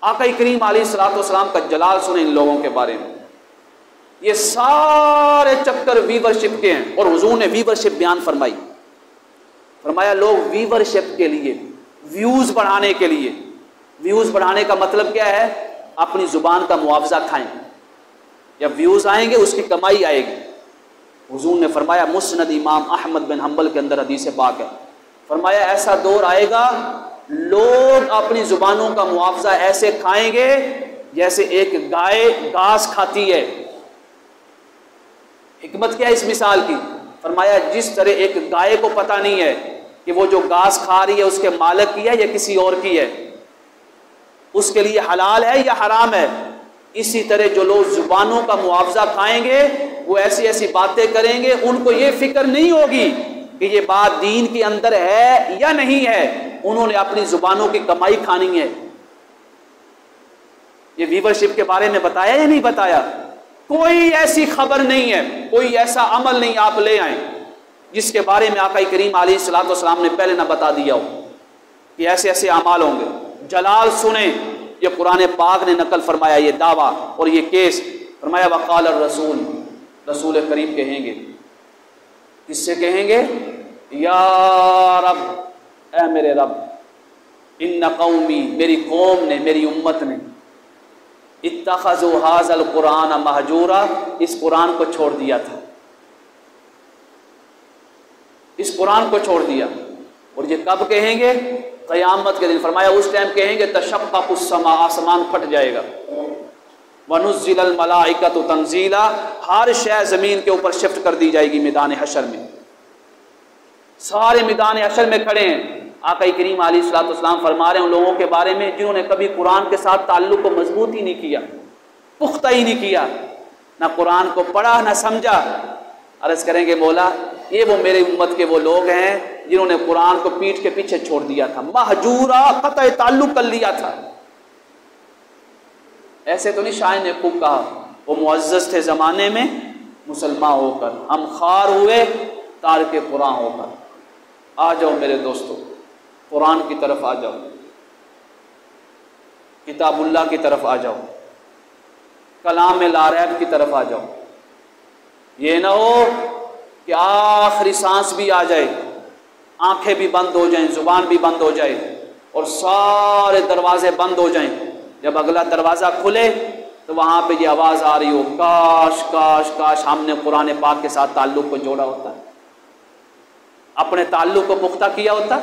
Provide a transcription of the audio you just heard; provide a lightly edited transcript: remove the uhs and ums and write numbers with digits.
आका करीम अलैहिस्सलाम का जलाल सुने इन लोगों के बारे में। ये सारे चक्कर व्यूवरशिप के हैं और हुजूर ने व्यूवरशिप बयान फरमाई। फरमाया लोग व्यूवरशिप के लिए, व्यूज बढ़ाने के लिए, व्यूज बढ़ाने का मतलब क्या है? अपनी जुबान का मुआवजा खाएं। जब व्यूज आएंगे उसकी कमाई आएगी। हुजूर ने फरमाया, मुस्नद इमाम अहमद बिन हम्बल के अंदर हदीस पाक है, फरमाया ऐसा दौर आएगा लोग अपनी जुबानों का मुआवजा ऐसे खाएंगे जैसे एक गाय घास खाती है। हिकमत क्या है इस मिसाल की? फरमाया जिस तरह एक गाय को पता नहीं है कि वो जो घास खा रही है उसके मालिक की है या किसी और की है, उसके लिए हलाल है या हराम है, इसी तरह जो लोग जुबानों का मुआवजा खाएंगे वो ऐसी ऐसी बातें करेंगे, उनको ये फिक्र नहीं होगी कि ये बात दीन के अंदर है या नहीं है, उन्होंने अपनी जुबानों की कमाई खानी है। ये व्यूवरशिप के बारे में बताया या नहीं बताया? कोई ऐसी खबर नहीं है, कोई ऐसा अमल नहीं आप ले आए जिसके बारे में आका करीम अलैहिस्सलाम ने पहले ना बता दिया हो कि ऐसे ऐसे अमाल होंगे। जलाल सुने, ये कुरान पाक ने नकल फरमाया ये दावा और ये केस। फरमाया वक़ाल रसूल, रसूल करीम कहेंगे, किससे कहेंगे? या रब, ऐ मेरे रब, इन्ना कौमी, मेरी कौम ने, मेरी उम्मत ने, इत्तखज़ू हाज़ल कुरान महजूरा, इस कुरान को छोड़ दिया था, इस कुरान को छोड़ दिया। और ये कब कहेंगे? क़यामत के दिन। फरमाया उस टाइम कहेंगे तशक़्क़क़ुस समा, आसमान फट जाएगा, वनुज़्ज़िलल मलाइकतु तंज़ीला, हर शय ज़मीन के ऊपर शिफ्ट कर दी जाएगी मैदान हशर में। सारे मैदान हशर में खड़े हैं। आका करीम अलैहिस्सलाम फरमा रहे हैं उन लोगों के बारे में जिन्होंने कभी कुरान के साथ ताल्लुक़ को मजबूत ही नहीं किया, पुख्ता ही नहीं किया, ना कुरान को पढ़ा ना समझा। अर्ज़ करेंगे मौला ये वो मेरे उम्मत के वो लोग हैं जिन्होंने कुरान को पीठ के पीछे छोड़ दिया था, महजूरा, क़त्अ ताल्लुक़ कर लिया था। ऐसे तो नहीं शायर ने खूब कहा, वो मुअज़्ज़ज़ थे ज़माने में मुसलमान होकर, हम खार हुए तारिक कुरान होकर। आ जाओ मेरे दोस्तों, कुरान की तरफ आ जाओ, किताबुल्लाह की तरफ आ जाओ, कलाम लारैब की तरफ आ जाओ। ये ना हो कि आखिरी सांस भी आ जाए, आंखें भी बंद हो जाएं, जुबान भी बंद हो जाए और सारे दरवाजे बंद हो जाएं। जब अगला दरवाज़ा खुले तो वहाँ पे ये आवाज़ आ रही हो, काश काश काश हमने कुरान पाक के साथ ताल्लुक़ को जोड़ा होता, अपने ताल्लुक़ को पुख्ता किया होता।